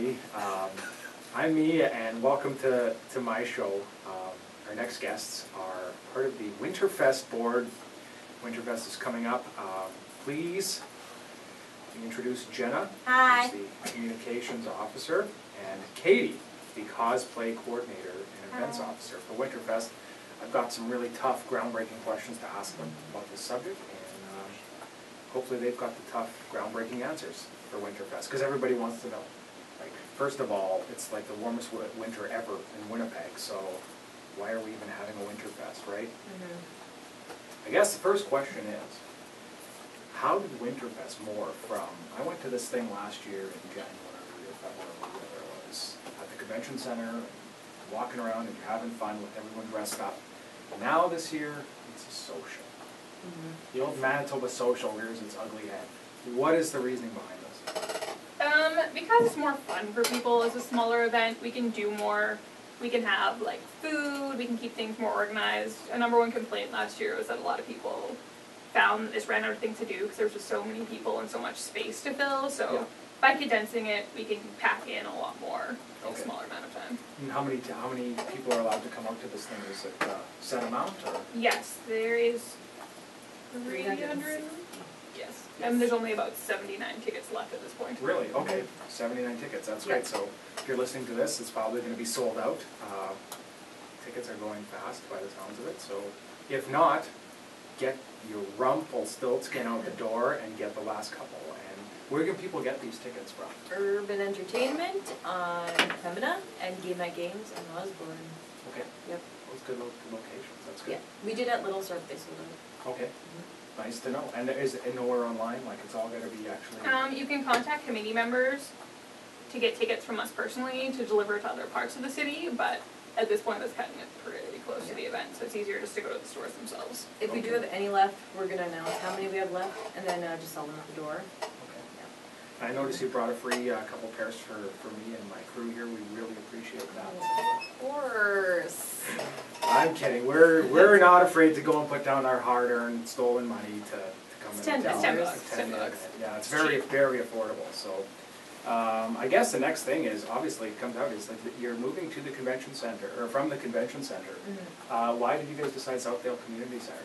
everybody. I'm me, and welcome to my show. Our next guests are part of the Winterfest board. Winterfest is coming up. Please introduce Jenna, Hi. who's the communications officer, and Katie, the cosplay coordinator and events officer for Winterfest. I've got some really tough, groundbreaking questions to ask them about this subject, and hopefully they've got the tough, groundbreaking answers for Winterfest, because everybody wants to know. Like, first of all, it's like the warmest winter ever in Winnipeg, so why are we even having a Winterfest, right? I guess the first question is, how did Winterfest morph from, I went to this thing last year in January or February, whatever it was, at the convention center, and walking around and you're having fun with everyone dressed up. Now this year, it's a social. The old Manitoba social rears its ugly head. What is the reasoning behind this? Because it's more fun for people as a smaller event, we can do more. We can have like food, we can keep things more organized. A number one complaint last year was that a lot of people found this ran out of things to do because there was just so many people and so much space to fill. So by condensing it, we can pack in a lot more in a smaller amount of time. And how many people are allowed to come out to this thing? Is it a set amount? Or? Yes, there is 300. Yes. And there's only about 79 tickets left at this point. Really? Okay. 79 tickets. That's great. So if you're listening to this, it's probably going to be sold out. Tickets are going fast by the sounds of it. So if not, get your Rumpelstiltskin out the door and get the last couple. And where can people get these tickets from? Urban Entertainment on Pembina and Game Night Games on Osborne. Okay. Yep. Those good locations. That's good. Yeah. We did at Little Surf, they sold out. Okay. Nice to know. And is it nowhere online? Like, it's all going to be actually... You can contact committee members to get tickets from us personally to deliver to other parts of the city, but at this point that's cutting it pretty close to the event, so it's easier just to go to the stores themselves. If we do have any left, we're going to announce how many we have left, and then just sell them at the door. I noticed you brought a free couple pairs for me and my crew here. We really appreciate that. Of course. I'm kidding. We're not afraid to go and put down our hard-earned, stolen money to come It's in. $10. $10. Yeah, it's very affordable. So I guess the next thing is, obviously it comes out, is that you're moving to the convention center, or from the convention center. Why did you guys decide Southdale Community Center?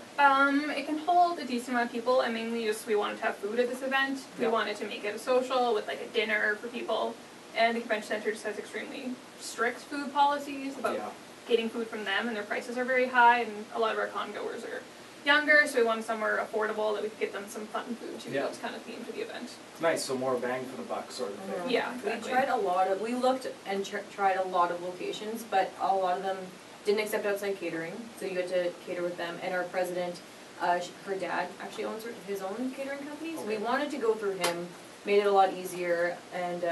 It can hold a decent amount of people, and mainly just we wanted to have food at this event. We wanted to make it a social with like a dinner for people, and the convention center just has extremely strict food policies about getting food from them, and their prices are very high, and a lot of our con-goers are younger, so we wanted somewhere affordable that we could get them some fun food too. That was kind of themed for the event. Nice, so more bang for the buck sort of thing. Yeah, exactly. We looked and tried a lot of locations, but a lot of them didn't accept outside catering, so you had to cater with them. And our president, her dad actually owns his own catering company, so we wanted to go through him, made it a lot easier, and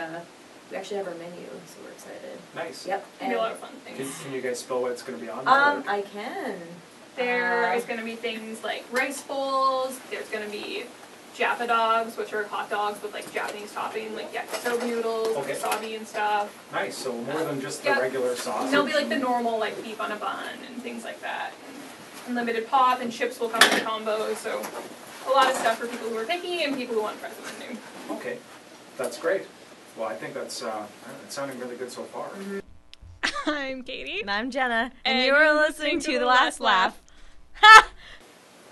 we actually have our menu, so we're excited. Nice. Yep. It's going to be a lot of fun things. Can you guys spell what it's going to be on? I can. There is going to be things like rice bowls, there's going to be Japa dogs, which are hot dogs with like Japanese topping, like yakisoba noodles, wasabi and stuff. Nice, so more than just the regular sauce. There'll be like the normal like beef on a bun and things like that. Unlimited pop and chips will come in combos, so a lot of stuff for people who are picky and people who want present menu. Okay, that's great. Well, I think that's it's sounding really good so far. I'm Katie. And I'm Jenna. And you are listening to The Last Laugh.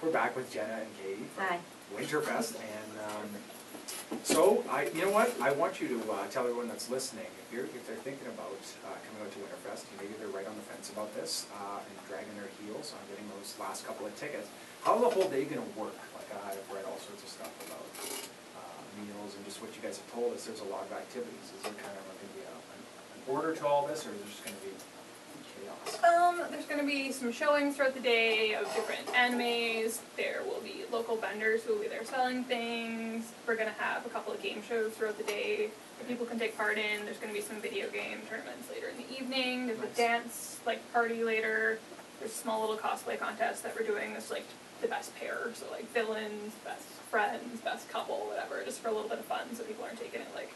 We're back with Jenna and Katie from Hi. Winterfest, and so you know what? I want you to tell everyone that's listening, if they're thinking about coming out to Winterfest, maybe they're right on the fence about this and dragging their heels on getting those last couple of tickets. How's the whole day going to work? Like, I've read all sorts of stuff about meals and just what you guys have told us. There's a lot of activities. Is there kind of going to be an order to all this, or is there just going to be chaos? There's going to be some showings throughout the day of different animes. There will be local vendors who will be there selling things. We're going to have a couple of game shows throughout the day that people can take part in. There's going to be some video game tournaments later in the evening. There's a dance party later. There's a small little cosplay contest that we're doing. This the best pair, so like villains, best friends, best couple, whatever, just for a little bit of fun, so people aren't taking it like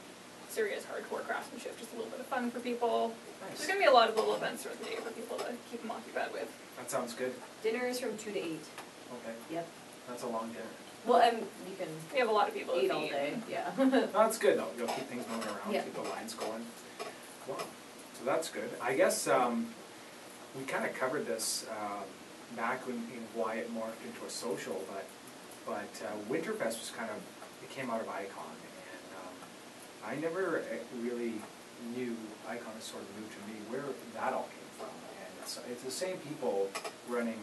serious hardcore craftsmanship, just a little bit of fun for people. Nice. There's going to be a lot of little events throughout the day for people to keep them occupied with. That sounds good. Dinner is from 2 to 8. Okay. Yep. That's a long dinner. Well, and you can We have a lot of people to eat all feed. day, yeah. That's good though, you'll keep things moving around, Yeah. keep the lines going. Wow, so that's good. I guess we kind of covered this back when why it morphed into a social, but Winterfest was kind of, it came out of Icon, and I never really knew, Icon is sort of new to me, where that all came from. And it's the same people running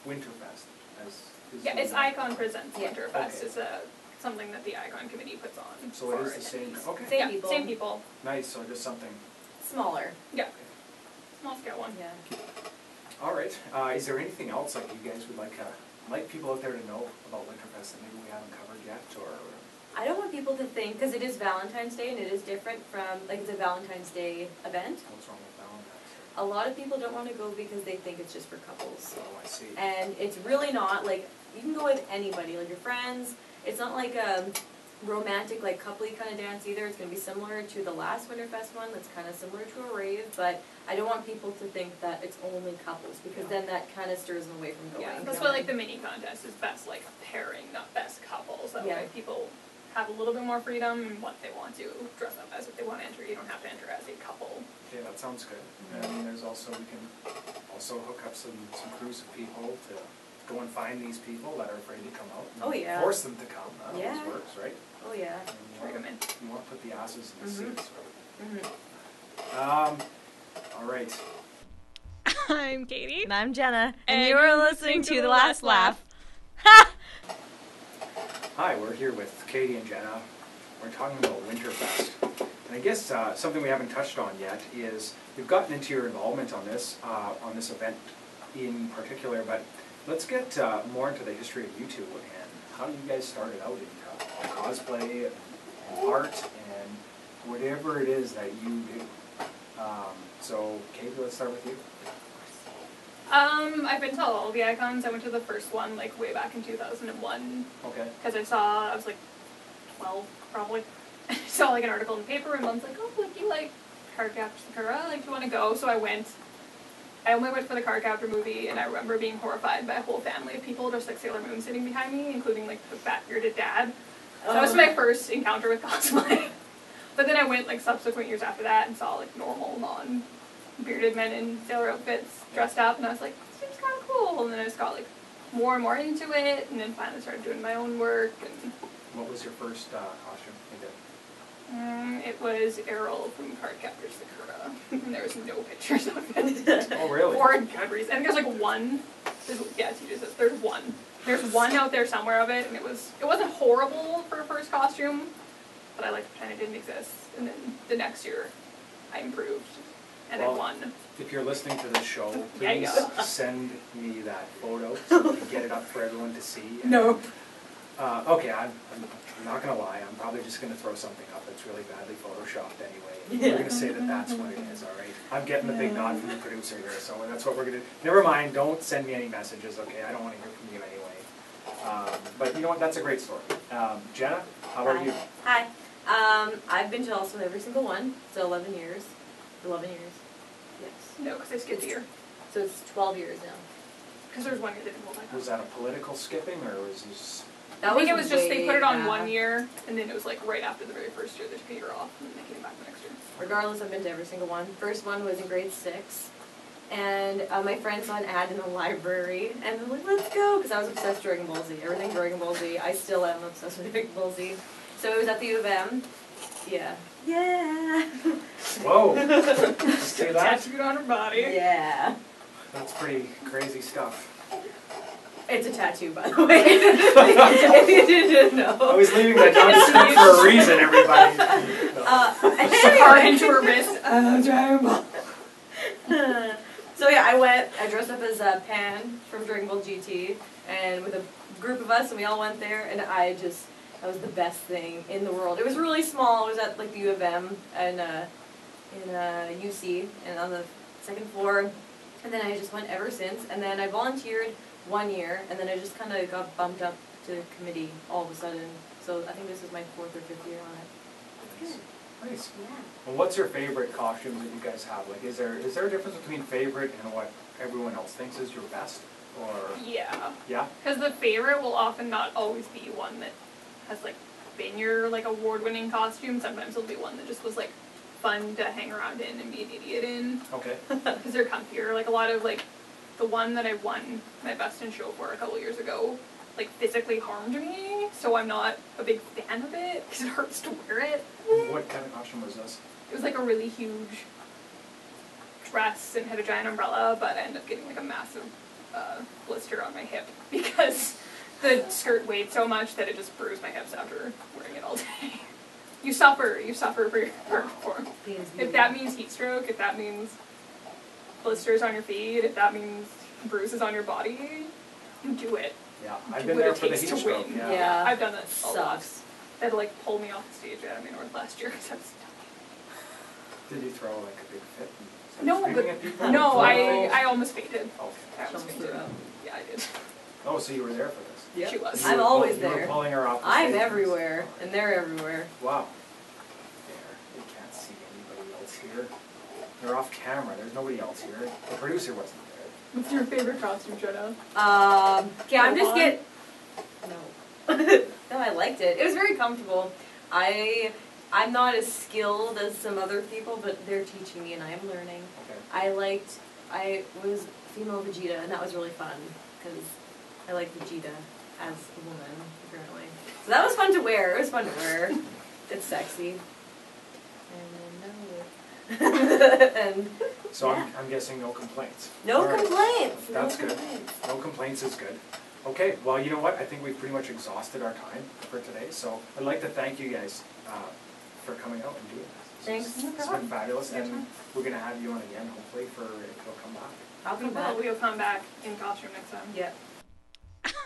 Winterfest as is Yeah, it's the- Icon Presents Yeah. Winterfest. Okay. It's something that the Icon Committee puts on. So it for is the same, attendees. okay, Same Yeah, people. same people. nice, so just something, Smaller. Yeah, small scale one. Yeah. all right. Is there anything else like you guys would like people out there to know about Winterfest that maybe we haven't covered yet, or? I don't want people to think, because it is Valentine's Day and it is different from, like, it's a Valentine's Day event. What's wrong with Valentine's Day? A lot of people don't want to go because they think it's just for couples. Oh, I see. And it's really not, like, you can go with anybody, like your friends. It's not like a romantic, like, coupley kind of dance either. It's going to be similar to the last Winterfest one that's kind of similar to a rave, but I don't want people to think that it's only couples, because then that kind of stirs them away from going. Yeah, that's why like the mini contest is best like pairing, not best couples. That Yeah. way people have a little bit more freedom in what they want to dress up as. If they want to enter, you don't have to enter as a couple. Okay, that sounds good. And I mean, there's also, we can also hook up some crews of people to go and find these people that are afraid to come out. And Oh, yeah. force them to come, that Yeah. always works, right? Oh, yeah. And Trade them in. you want to put the asses in the Mhm. seats, right? Mm-hmm. All right. I'm Katie. And I'm Jenna, and, And you are you're listening to The Last Laugh. Hi, we're here with Katie and Jenna. We're talking about Winterfest. And I guess something we haven't touched on yet is we've gotten into your involvement on this event in particular, but let's get more into the history of you two and how you guys started out in cosplay and art and whatever it is that you do. So, Katie, let's start with you. I've been to all the icons. I went to the first one like way back in 2001 Okay. because I was like 12 probably. I saw like an article in the paper and Mom's like, oh, like you like Cardcaptor Sakura, like do you want to go? So I went. I only went for the Cardcaptor movie, and I remember being horrified by a whole family of people just like Sailor Moon sitting behind me, including like the fat bearded dad. So that was my first encounter with cosplay. But then I went like subsequent years after that and saw like normal non-bearded men in sailor outfits dressed up, and I was like, this seems kind of cool. And then I just got like more and more into it, and then finally started doing my own work. And What was your first costume you did? it was Errol from Cardcaptor Sakura, and there was no pictures of it. Oh, really? For good reason. I think there's like one. There's one. There's one out there somewhere of it, and it wasn't horrible for a first costume, but I like to pretend it didn't exist. And then the next year, I improved, and I Well, won. If you're listening to this show, Yeah, please yeah. send me that photo so we can get it up for everyone to see. And, Nope. Okay, I'm not gonna lie. I'm probably just gonna throw something up that's really badly photoshopped anyway. Yeah. We're gonna say that that's what it is. All right. I'm getting the big nod from the producer here, so that's what we're gonna. Never mind. Don't send me any messages. Okay, I don't want to hear from you anyway. But you know what? That's a great story. Jenna, how about you? Hi. I've been to also every single one, so 11 years. 11 years. Yes. No, because I skipped a year. So it's 12 years now. Because there was one year they didn't hold my Was that a political skipping, or was this? I think it was just they way put it on back. 1 year, and then it was like right after the very first year they took a year off, and then they came back the next year. Regardless, I've been to every single one. First one was in grade 6, and my friend saw an ad in the library, and they're like, let's go, because I was obsessed with Dragon Ball Z. Everything Dragon Ball Z. I still am obsessed with Dragon Ball Z. So it was at the U of M. Yeah. Yeah. Whoa! Just say that. Tattooed on her body. Yeah. That's pretty crazy stuff. It's a tattoo, by the way. If you didn't know. I was leaving that nondescript for a reason, everybody. Hard into her wrist. Dragon Ball. So yeah, I dressed up as Pan from Dragon Ball GT, and with a group of us, and we all went there, and that was the best thing in the world. It was really small. It was at like the U of M and in UC, and on the second floor. And then I just went ever since. And then I volunteered 1 year, and then I just kind of got bumped up to committee all of a sudden. So I think this is my 4th or 5th year on it. It's good. Nice. Yeah. Well, what's your favorite costume that you guys have? Like, is there a difference between favorite and what everyone else thinks is your best? or, Yeah, yeah? because the favorite will often not always be one that has like been your like award-winning costume. Sometimes it'll be one that just was like fun to hang around in and be an idiot in. Okay. Because they're comfier. Like a lot of like the one that I won my best in show for a couple years ago, like physically harmed me, so I'm not a big fan of it because it hurts to wear it. What kind of costume was this? It was like a really huge dress and had a giant umbrella, but I ended up getting like a massive blister on my hip because the skirt weighed so much that it just bruised my hips after wearing it all day. You suffer for your form. If that means heat stroke, if that means blisters on your feet, if that means bruises on your body, you do it. Yeah, You I've do been what there it for the takes heat to stroke, win. yeah. I've done that a lot. Sucks. They had to like pull me off the stage at Anime North last year because I was Did you throw like a big fit? And start No, screaming but at people? no, Or- I almost fainted. Okay. I almost Almost fainted. threw up. Yeah, I did. Oh, so you were there for this? Yep. She was. You I'm were always pull- You there. were pulling her off the I'm stage. everywhere, and they're everywhere. Wow. There, you can't see anybody else here. They're off camera, there's nobody else here. The producer wasn't there. What's your favorite costume, Jenna? Okay, I'm just Go on. getting. No. No, I liked it. It was very comfortable. I'm not as skilled as some other people, but they're teaching me and I'm learning. Okay. I was female Vegeta, and that was really fun because I like Vegeta as a woman, apparently. So that was fun to wear. It was fun to wear. It's sexy. And So Yeah. I'm guessing no complaints. no All right. complaints. That's no good. complaints. No complaints is good. Okay, well, you know what? I think we've pretty much exhausted our time for today. So I'd like to thank you guys for coming out and doing this. Thanks. No It's been problem. fabulous, and we're going to have you on again, hopefully, for if you'll come back. I'll be back. We'll come back in costume next time. Yeah.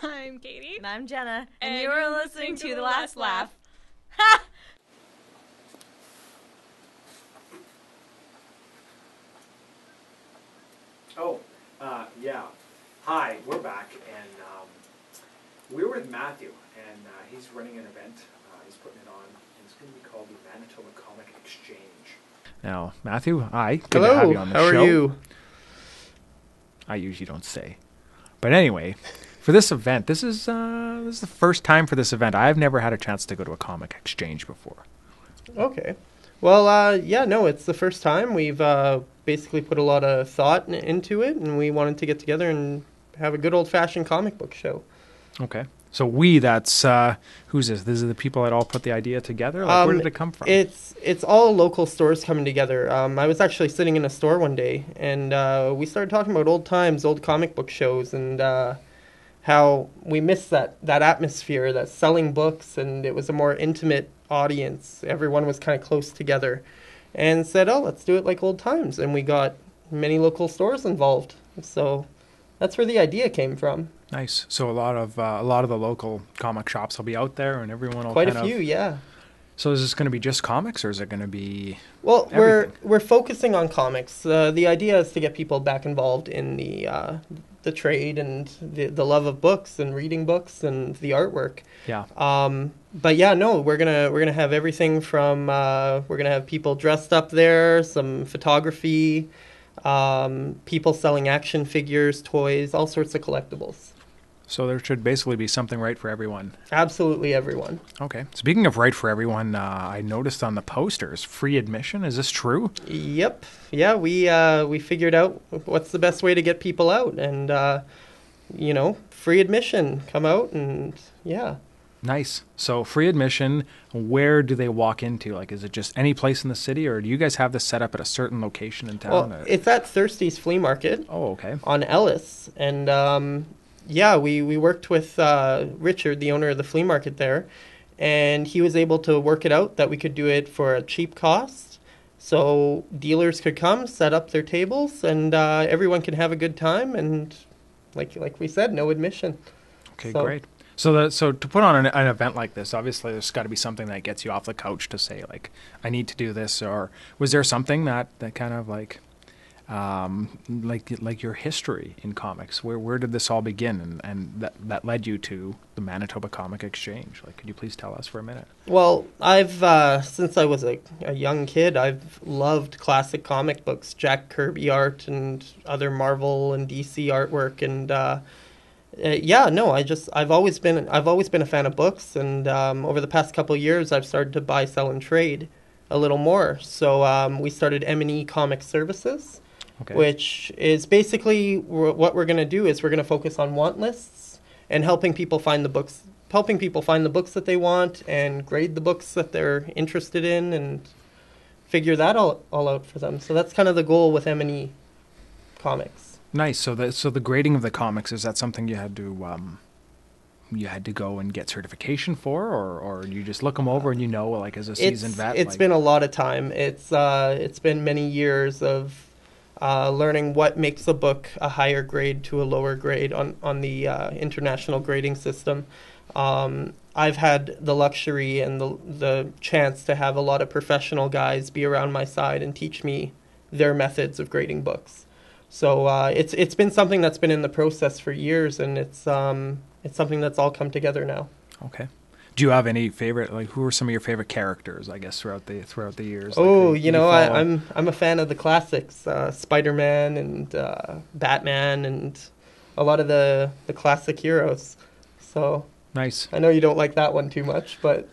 I'm Katie. And I'm Jenna. And, And you are you're listening listening to The Last Laugh. Oh, yeah. Hi, we're back, and we're with Matthew, and he's running an event. He's putting it on, and it's going to be called the Manitoba Comic Exchange. Now, Matthew, hi. Good Hello, to have you on the how show. are you? I usually don't say. But anyway, for this event, this is the first time for this event. I've never had a chance to go to a comic exchange before. Okay. Well, yeah, no, it's the first time. We've basically put a lot of thought into it, and we wanted to get together and have a good old-fashioned comic book show. Okay. So that's, who's this? These are the people that all put the idea together? Like, where did it come from? It's all local stores coming together. I was actually sitting in a store one day, and we started talking about old times, old comic book shows, and how we missed that atmosphere, that selling books, and it was a more intimate audience. Everyone was kind of close together, and said, oh, let's do it like old times. And we got many local stores involved. So that's where the idea came from. Nice. So a lot of the local comic shops will be out there, and everyone will Quite kind a few, yeah. So is this going to be just comics, or is it going to be... Well, everything? we're focusing on comics. The idea is to get people back involved in the trade and the love of books and reading books and the artwork. Yeah. But yeah, no, we're gonna have everything from we're gonna have people dressed up there, some photography, people selling action figures, toys, all sorts of collectibles. So there should basically be something right for everyone. Absolutely everyone. Okay. Speaking of right for everyone, I noticed on the posters, free admission. Is this true? Yep. Yeah, we figured out what's the best way to get people out, and free admission. Come out and yeah. Nice. So free admission, where do they walk into? Like, is it just any place in the city, or do you guys have this set up at a certain location in town? Well, it's at Thirsty's Flea Market. Oh, okay. On Ellis, and yeah, we worked with Richard, the owner of the flea market there, and he was able to work it out that we could do it for a cheap cost. So dealers could come, set up their tables, and everyone can have a good time. And like we said, no admission. Okay, So- great. So to put on an event like this, obviously there's got to be something that gets you off the couch to say, like, I need to do this. Or was there something that kind of like like your history in comics. Where did this all begin, and that led you to the Manitoba Comic Exchange? Like, could you please tell us for a minute? Well, I've since I was a young kid, I've loved classic comic books, Jack Kirby art and other Marvel and DC artwork, and I've always been a fan of books, and over the past couple of years, I've started to buy, sell, and trade a little more. So we started M&E Comic Services. Okay. Which is basically what we're going to do is we're going to focus on want lists and helping people find the books that they want and grade the books that they're interested in and figure that all out for them. So that's kind of the goal with M&E Comics. Nice. So the grading of the comics, is that something you had to go and get certification for, or you just look them over and like as a seasoned vet? It's been a lot of time. It's been many years of learning what makes a book a higher grade to a lower grade on the international grading system. I've had the luxury and the chance to have a lot of professional guys be around my side and teach me their methods of grading books. So it's been something that's been in the process for years, and it's something that's all come together now. Okay. Do you have any favorite, like, who are some of your favorite characters, I guess, throughout the years? Oh, I'm a fan of the classics, Spider-Man and Batman and a lot of the classic heroes. So nice. I know you don't like that one too much, but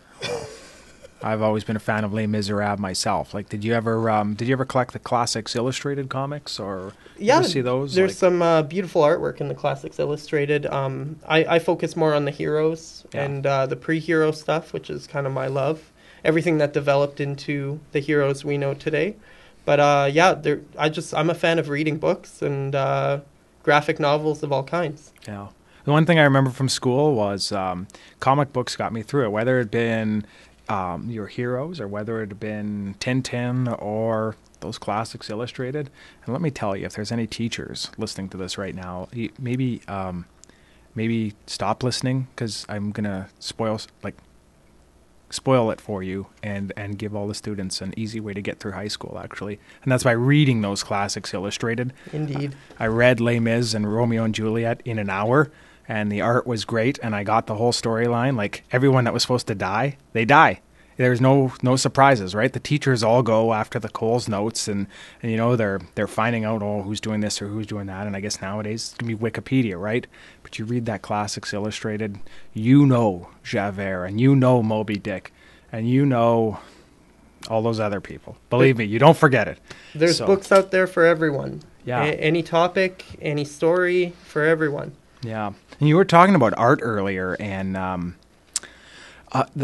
I've always been a fan of Les Miserables myself. Like, did you ever collect the Classics Illustrated comics, or yeah, see those? There's some beautiful artwork in the Classics Illustrated. I focus more on the heroes and the pre-hero stuff, which is kind of my love. Everything that developed into the heroes we know today. But I'm a fan of reading books and graphic novels of all kinds. Yeah. The one thing I remember from school was comic books got me through it, whether it had been your heroes or whether it had been Tintin or those Classics Illustrated. And let me tell you, if there's any teachers listening to this right now, maybe stop listening, because I'm going to spoil it for you and give all the students an easy way to get through high school, actually. And that's by reading those Classics Illustrated. Indeed. I read Les Mis and Romeo and Juliet in an hour, and the art was great, and I got the whole storyline. Like, everyone that was supposed to die, they die. There's no surprises, right? The teachers all go after the Coles notes, and they're finding out, who's doing this or who's doing that. And I guess nowadays it's gonna be Wikipedia, right? But you read that Classics Illustrated, Javert, and Moby Dick, and all those other people. Believe me, you don't forget it. There's books out there for everyone. Yeah. Any topic, any story, for everyone. Yeah. And you were talking about art earlier, and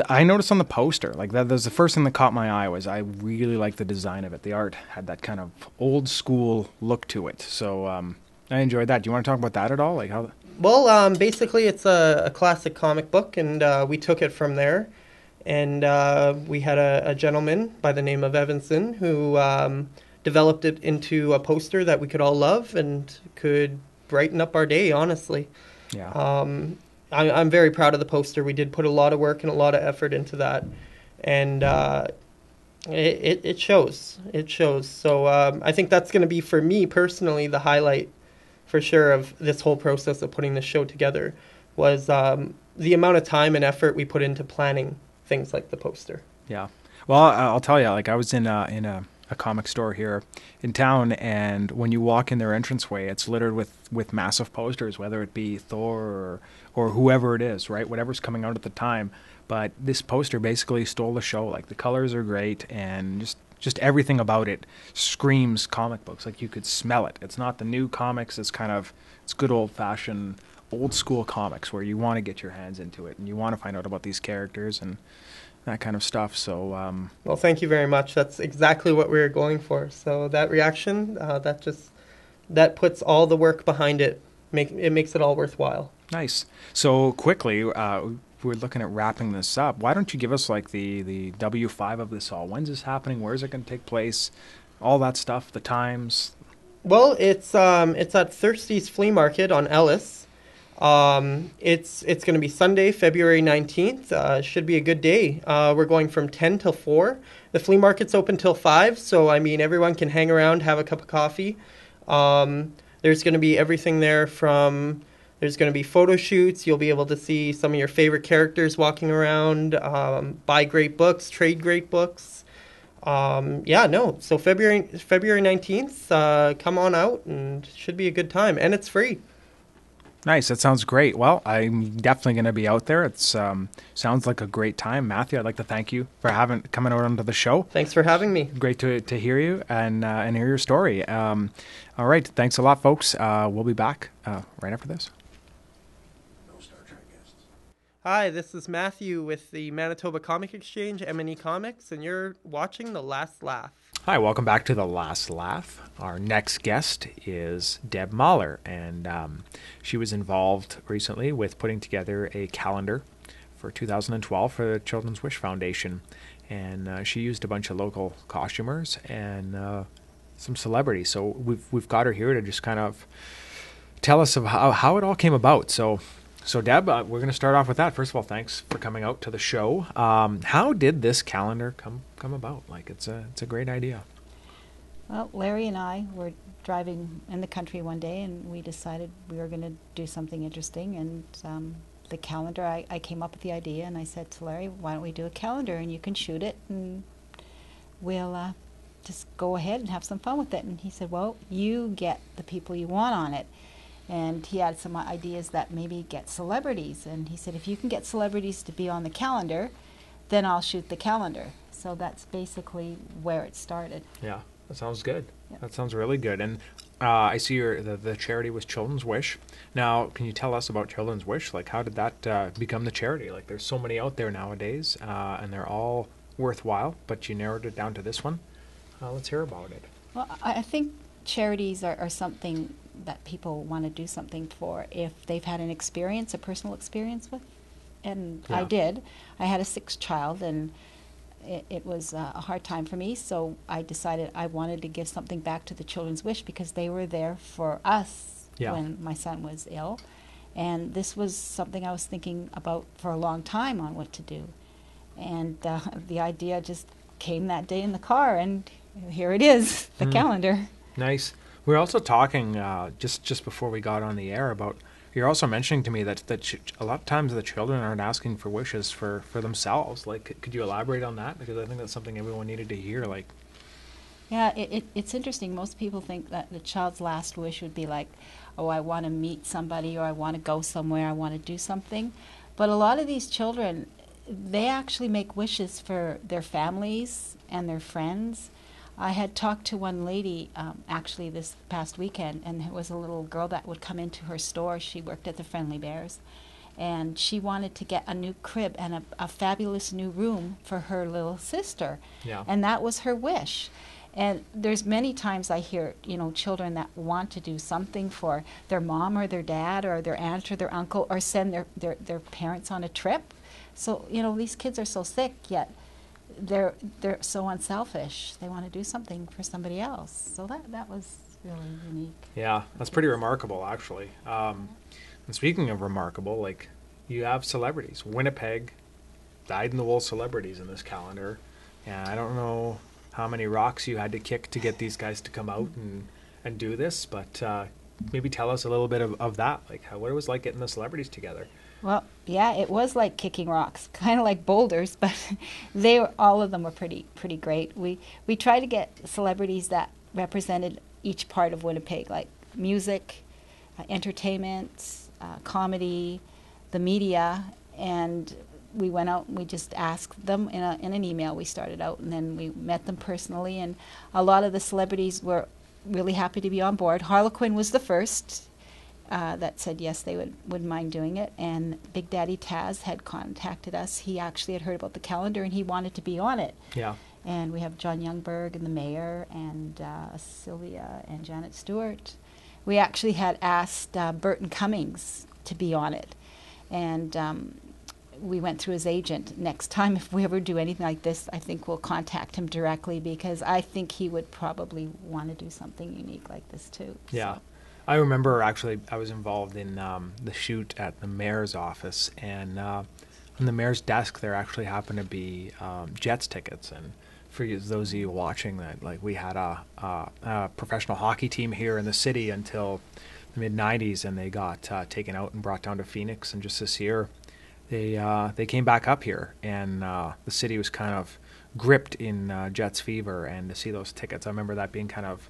I noticed on the poster, like, that was the first thing that caught my eye. Was I really liked the design of it. The art had that kind of old school look to it. So I enjoyed that. Do you want to talk about that at all? Like, how? Well, basically it's a classic comic book, and we took it from there. And we had a gentleman by the name of Evanson who developed it into a poster that we could all love and could brighten up our day, honestly. Yeah. I'm very proud of the poster. We did put a lot of work and a lot of effort into that, and it shows. It shows. So I think that's going to be, for me personally, the highlight for sure of this whole process of putting this show together was the amount of time and effort we put into planning things like the poster. Yeah. Well, I'll tell you, like, I was in a comic store here in town, and when you walk in their entranceway, it's littered with massive posters, whether it be Thor or whoever it is, right? Whatever's coming out at the time. But this poster basically stole the show. Like, the colors are great, and just everything about it screams comic books. Like, you could smell it. It's not the new comics. It's good old-fashioned, old-school comics where you want to get your hands into it and you want to find out about these characters and that kind of stuff. So well, thank you very much. That's exactly what we were going for. So that reaction, that puts all the work behind it. It makes it all worthwhile. Nice. So quickly, we're looking at wrapping this up. Why don't you give us, like, the W5 of this all? When's this happening? Where is it going to take place? All that stuff, the times. Well, it's at Thirsty's Flea Market on Ellis. It's going to be Sunday, February 19th. Should be a good day. We're going from 10 till 4. The flea market's open till 5, so, I mean, everyone can hang around, have a cup of coffee, There's going to be everything there from, there's going to be photo shoots. You'll be able to see some of your favorite characters walking around, buy great books, trade great books. So February 19th, come on out, and it should be a good time, and it's free. Nice. That sounds great. Well, I'm definitely going to be out there. It's sounds like a great time. Matthew, I'd like to thank you for coming out onto the show. Thanks for having me. Great to hear you and hear your story. All right. Thanks a lot, folks. We'll be back right after this. Hi, this is Matthew with the Manitoba Comic Exchange, M&E Comics, and you're watching The Last Laugh. Hi, welcome back to The Last Laugh. Our next guest is Deb Mahler, and she was involved recently with putting together a calendar for 2012 for the Children's Wish Foundation. And she used a bunch of local costumers and some celebrities. So we've got her here to just kind of tell us of how it all came about. So Deb, we're going to start off with that. First of all, thanks for coming out to the show. How did this calendar come about? Like, it's a great idea. Well, Larry and I were driving in the country one day, and we decided we were going to do something interesting. And the calendar, I came up with the idea, and I said to Larry, "Why don't we do a calendar, and you can shoot it, and we'll just go ahead and have some fun with it." And he said, "Well, you get the people you want on it." And he had some ideas that maybe get celebrities. And he said, if you can get celebrities to be on the calendar, then I'll shoot the calendar. So that's basically where it started. Yeah, that sounds good. Yep. That sounds really good. And I see the charity was Children's Wish. Now, can you tell us about Children's Wish? Like, how did that become the charity? Like, there's so many out there nowadays, and they're all worthwhile, but you narrowed it down to this one. Let's hear about it. Well, I think charities are something that people want to do something for if they've had an experience, a personal experience with. And Yeah. I did. I had a sick child, and it was a hard time for me, so I decided I wanted to give something back to the Children's Wish because they were there for us when my son was ill. And this was something I was thinking about for a long time on what to do. And the idea just came that day in the car, and here it is, the calendar. Nice. We were also talking just before we got on the air about, you're also mentioning to me that a lot of times the children aren't asking for wishes for themselves. Like, could you elaborate on that? Because I think that's something everyone needed to hear. Like, Yeah, it's interesting. Most people think that the child's last wish would be like, oh, I want to meet somebody, or I want to go somewhere, I want to do something. But a lot of these children, they actually make wishes for their families and their friends. I had talked to one lady actually this past weekend, and there was a little girl that would come into her store. She worked at the Friendly Bears, and she wanted to get a new crib and a fabulous new room for her little sister. Yeah. And that was her wish. And there's many times I hear, children that want to do something for their mom or their dad or their aunt or their uncle, or send their parents on a trip. So, these kids are so sick, yet they're so unselfish. They want to do something for somebody else. So that was really unique. yeah, that's pretty remarkable, actually. And speaking of remarkable, like, you have celebrities. Winnipeg, dyed-in-the-wool celebrities in this calendar. And I don't know how many rocks you had to kick to get these guys to come out and do this, but maybe tell us a little bit of that, like what it was like getting the celebrities together. Well, yeah, it was like kicking rocks, kind of like boulders, but all of them were pretty great. We tried to get celebrities that represented each part of Winnipeg, like music, entertainment, comedy, the media, and we went out and we just asked them in an email. We started out, and then we met them personally, and a lot of the celebrities were really happy to be on board. Harlequin was the first that said yes, they would mind doing it, and Big Daddy Taz had contacted us. He actually had heard about the calendar, and he wanted to be on it. Yeah. And we have John Youngberg and the mayor, and Sylvia and Janet Stewart. We actually had asked Burton Cummings to be on it, and we went through his agent. Next time, if we ever do anything like this, I think we'll contact him directly, because I think he would probably want to do something unique like this too. Yeah. So. I remember, actually, I was involved in the shoot at the mayor's office, and on the mayor's desk there actually happened to be Jets tickets, and for those of you watching, that like we had a professional hockey team here in the city until the mid '90s, and they got taken out and brought down to Phoenix. And just this year, they came back up here, and the city was kind of gripped in Jets fever. And to see those tickets, I remember that being kind of,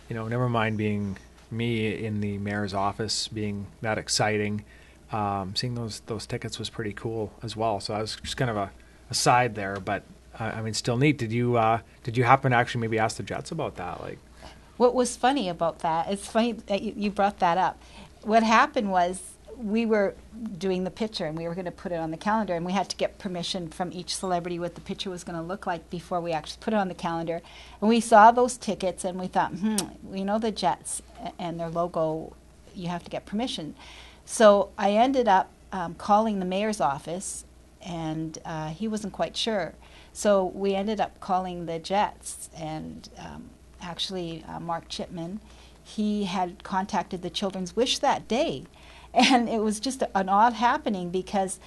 never mind being me in the mayor's office being that exciting. Seeing those tickets was pretty cool as well. So I was just kind of a aside there, but I mean, still neat. Did you happen to actually maybe ask the Jets about that? Like, What was funny about that, it's funny that you brought that up. What happened was we were doing the picture and we were going to put it on the calendar, and we had to get permission from each celebrity what the picture was going to look like before we actually put it on the calendar. And we saw those tickets and we thought, we know the Jets and their logo, you have to get permission. So I ended up calling the mayor's office, and he wasn't quite sure. So we ended up calling the Jets, and actually Mark Chipman, he had contacted the Children's Wish that day. And it was just an odd happening because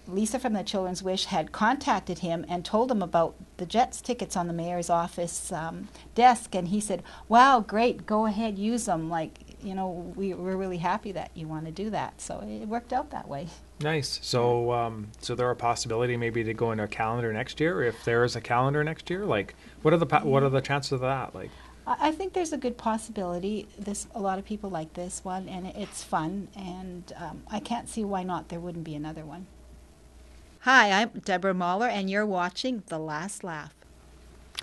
Lisa from the Children's Wish had contacted him and told him about the Jets tickets on the mayor's office desk, and he said, wow, great, go ahead, use them. Like, we're really happy that you want to do that. So it worked out that way. nice. So so there a possibility maybe to go into a calendar next year, if there is a calendar next year? Like, what are the chances of that? Like, I think there's a good possibility. A lot of people like this one, and it's fun, and I can't see why not. There wouldn't be another one. Hi, I'm Deborah Mahler, and you're watching The Last Laugh.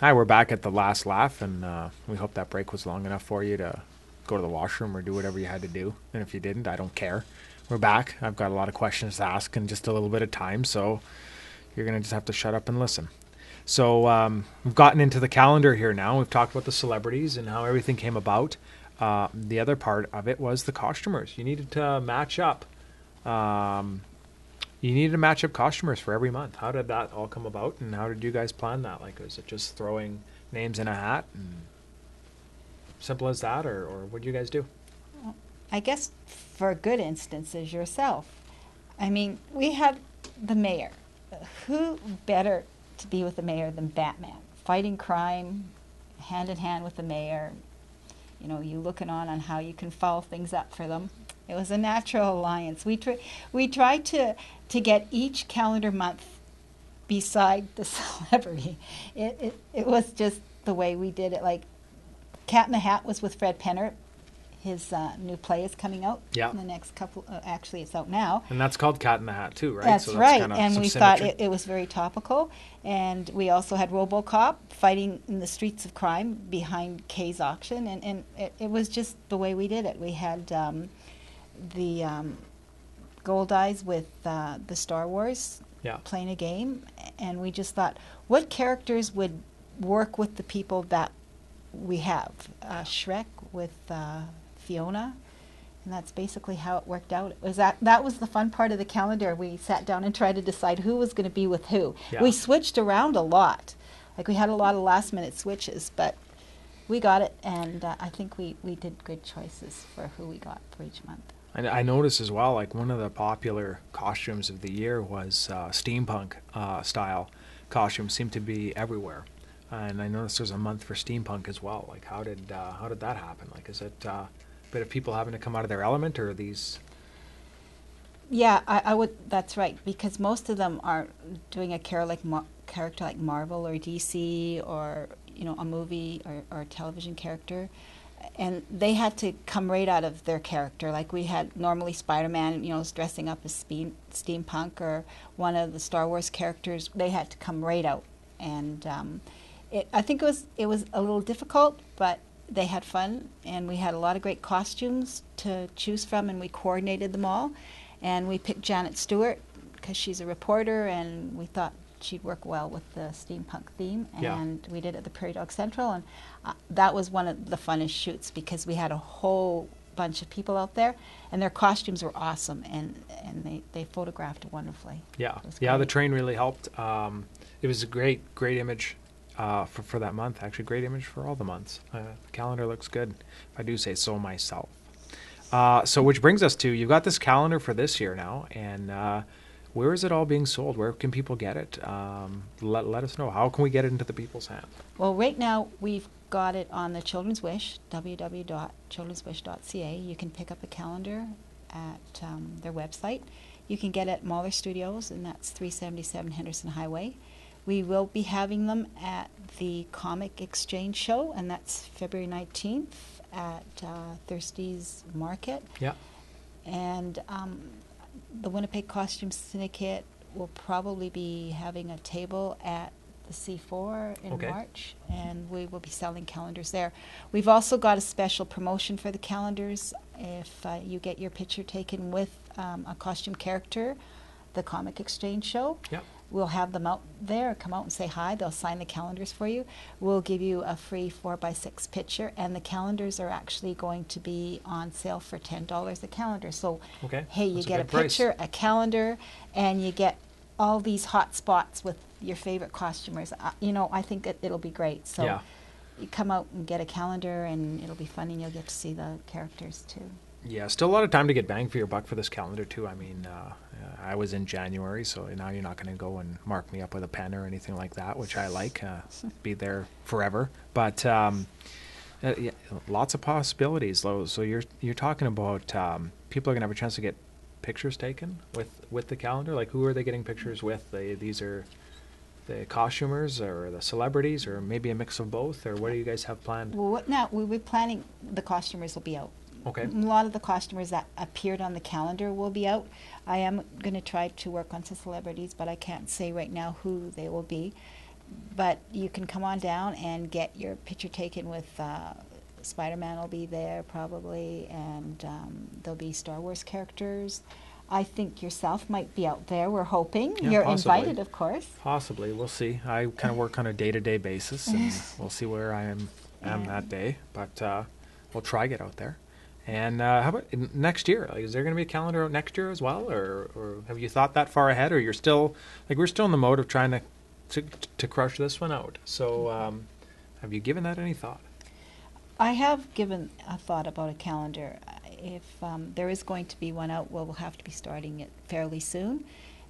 hi, we're back at the last laugh, and we hope that break was long enough for you to go to the washroom or do whatever you had to do. And if you didn't, I don't care. We're back. I've got a lot of questions to ask in just a little bit of time, so you're going to just have to shut up and listen. So we've gotten into the calendar here now. We've talked about the celebrities and how everything came about. The other part of it was the costumers. You needed to match up. You needed to match up costumers for every month. How did that all come about, and how did you guys plan that? Like, was it just throwing names in a hat and simple as that, or what did you guys do? I guess for good instances yourself. I mean, we had the mayor. Who better to be with the mayor than Batman? Fighting crime, hand in hand with the mayor. You looking on how you can foul things up for them. It was a natural alliance. We tried to get each calendar month beside the celebrity. It was just the way we did it. Like, Cat in the Hat was with Fred Penner. His new play is coming out in the next couple. Actually, it's out now. And that's called Cat in the Hat too, right? That's right. And we thought symmetry. it was very topical. And we also had RoboCop fighting in the streets of crime behind Kay's auction, and it was just the way we did it. We had the Gold Eyes with the Star Wars playing a game, and we just thought, what characters would work with the people that we have? Shrek with Fiona, and that's basically how it worked out. It was that was the fun part of the calendar. We sat down and tried to decide who was going to be with who. Yeah. We switched around a lot. Like, we had a lot of last minute switches, but we got it, and I think we did good choices for who we got for each month. I noticed as well, like, one of the popular costumes of the year was steampunk style costumes seem to be everywhere. And I noticed there's a month for steampunk as well. Like, how did that happen? Like, is it a bit of people having to come out of their element, or are these? Yeah, I would. That's right, because most of them are doing a character like Marvel or DC, or a movie or a television character, and they had to come right out of their character. Like, we had normally Spider-Man, is dressing up as steampunk, or one of the Star Wars characters. They had to come right out, and I think it was a little difficult, but they had fun, and we had a lot of great costumes to choose from, and we coordinated them all. And we picked Janet Stewart because she's a reporter, and we thought she'd work well with the steampunk theme. And we did it at the Prairie Dog Central, and that was one of the funnest shoots because we had a whole bunch of people out there, and their costumes were awesome, and they photographed wonderfully. Yeah, the train really helped. It was a great image for that month. Actually, great image for all the months. The calendar looks good, if I do say so myself. So which brings us to, you've got this calendar for this year now, and where is it all being sold? Where can people get it? Let us know. How can we get it into the people's hands? Well, right now we've got it on the Children's Wish, www.childrenswish.ca. You can pick up a calendar at their website. You can get it at Mahler Studios, and that's 377 Henderson Highway. We will be having them at the Comic Exchange Show, and that's February 19th at Thirsty's Market. Yeah. And the Winnipeg Costume Syndicate will probably be having a table at the C4 in Okay. March, and we will be selling calendars there. We've also got a special promotion for the calendars. If you get your picture taken with a costume character, the Comic Exchange Show, Yep. we'll have them out there, come out and say hi. They'll sign the calendars for you. We'll give you a free 4x6 picture, and the calendars are actually going to be on sale for $10 a calendar. So, Okay. hey, you That's get a good price. picture, a calendar, and you get all these hot spots with your favorite costumers. I think it'll be great. So Yeah. you come out and get a calendar, and it'll be fun, and you'll get to see the characters too. Yeah, still a lot of time to get bang for your buck for this calendar too. I mean, I was in January, so now you're not going to go and mark me up with a pen or anything like that, which I like. Be there forever, but yeah, lots of possibilities. So you're talking about people are going to have a chance to get pictures taken with the calendar. Like, who are they getting pictures with? These are the costumers or the celebrities, or maybe a mix of both, or what do you guys have planned? Well, we're planning the costumers will be out. Okay. A lot of the costumers that appeared on the calendar will be out. I am going to try to work on some celebrities, but I can't say right now who they will be. But you can come on down and get your picture taken with Spider-Man will be there probably, and there'll be Star Wars characters. I think yourself might be out there. We're hoping. Yeah, You're possibly. invited, of course. Possibly, we'll see. I kind of work on a day-to-day basis, and we'll see where I am that day. But we'll try get out there. And how about next year? Like, is there going to be a calendar out next year as well, or have you thought that far ahead, or you're still we're still in the mode of trying to crush this one out? So have you given that any thought? I have given a thought about a calendar. If there is going to be one out, we'll have to be starting it fairly soon,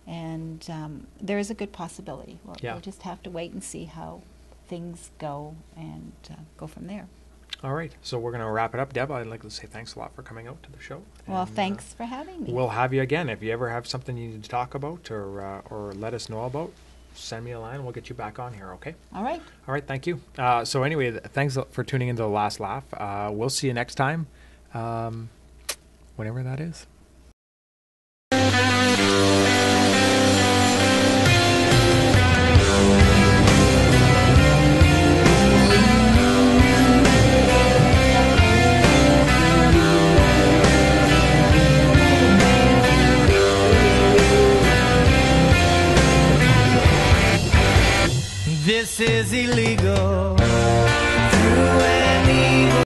and there is a good possibility. We'll just have to wait and see how things go and go from there. All right, so we're going to wrap it up. Deb, I'd like to say thanks a lot for coming out to the show. Well, And, thanks for having me. We'll have you again. If you ever have something you need to talk about or let us know about, send me a line and we'll get you back on here, okay? All right. All right, thank you. So anyway, thanks for tuning into The Last Laugh. We'll see you next time, whenever that is. This is illegal.